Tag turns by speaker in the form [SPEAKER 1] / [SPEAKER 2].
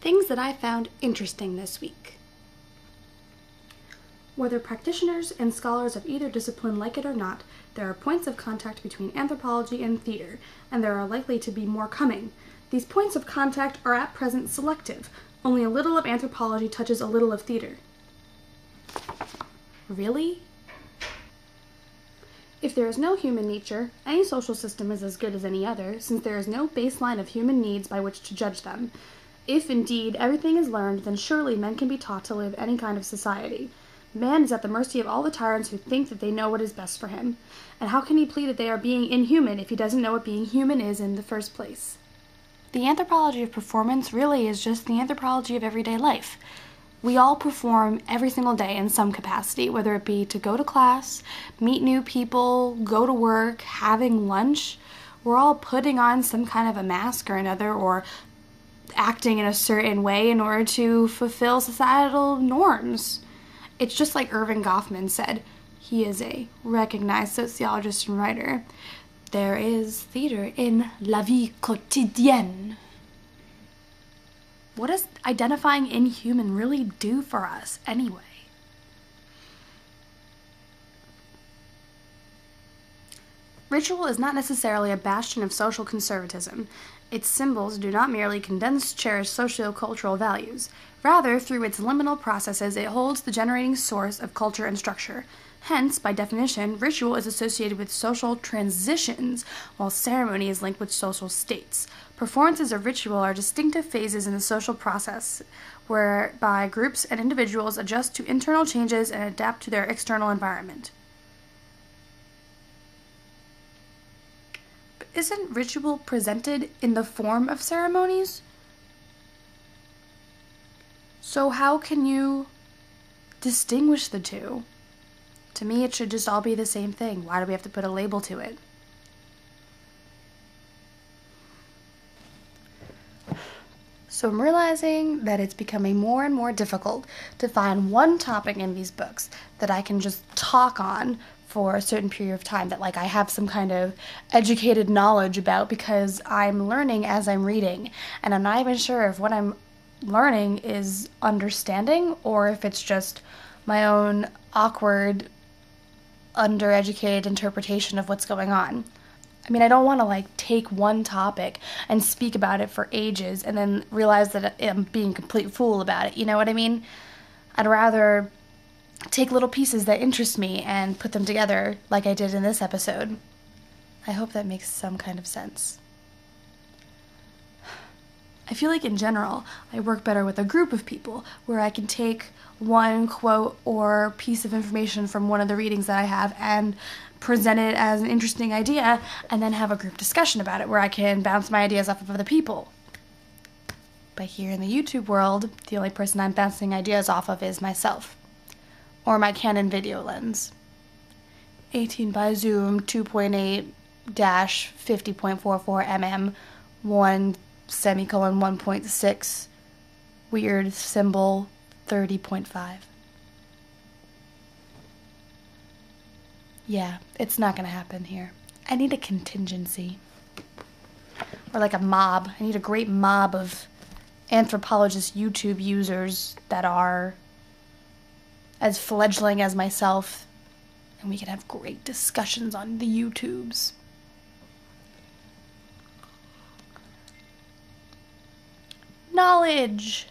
[SPEAKER 1] Things that I found interesting this week. Whether practitioners and scholars of either discipline like it or not, there are points of contact between anthropology and theater, and there are likely to be more coming. These points of contact are at present selective. Only a little of anthropology touches a little of theater. Really? If there is no human nature, any social system is as good as any other, since there is no baseline of human needs by which to judge them. If, indeed, everything is learned, then surely men can be taught to live any kind of society. Man is at the mercy of all the tyrants who think that they know what is best for him. And how can he plead that they are being inhuman if he doesn't know what being human is in the first place? The anthropology of performance really is just the anthropology of everyday life. We all perform every single day in some capacity, whether it be to go to class, meet new people, go to work, having lunch. We're all putting on some kind of a mask or another, or acting in a certain way in order to fulfill societal norms. It's just like Irving Goffman said. He is a recognized sociologist and writer. There is theater in la vie quotidienne. What does identifying inhuman really do for us anyway? Ritual is not necessarily a bastion of social conservatism. Its symbols do not merely condense cherished socio-cultural values. Rather, through its liminal processes, it holds the generating source of culture and structure. Hence, by definition, ritual is associated with social transitions, while ceremony is linked with social states. Performances of ritual are distinctive phases in the social process, whereby groups and individuals adjust to internal changes and adapt to their external environment. But isn't ritual presented in the form of ceremonies? So how can you distinguish the two? To me, it should just all be the same thing. Why do we have to put a label to it? So I'm realizing that it's becoming more and more difficult to find one topic in these books that I can just talk on for a certain period of time, that I have some kind of educated knowledge about, because I'm learning as I'm reading, and I'm not even sure if what I'm learning is understanding or if it's just my own awkward, undereducated interpretation of what's going on. I mean, I don't want to take one topic and speak about it for ages and then realize that I'm being a complete fool about it, you know what I mean? I'd rather take little pieces that interest me and put them together like I did in this episode. I hope that makes some kind of sense. I feel like in general, I work better with a group of people where I can take one quote or piece of information from one of the readings that I have and present it as an interesting idea, and then have a group discussion about it where I can bounce my ideas off of other people. But here in the YouTube world, the only person I'm bouncing ideas off of is myself, or my Canon video lens. 18 by zoom, 2.8 50.44 mm, 1:1.6, weird symbol, 30.5. Yeah, it's not gonna happen here. I need a contingency. Or a mob. I need a great mob of anthropologist YouTube users that are as fledgling as myself, and we can have great discussions on the YouTubes. Knowledge!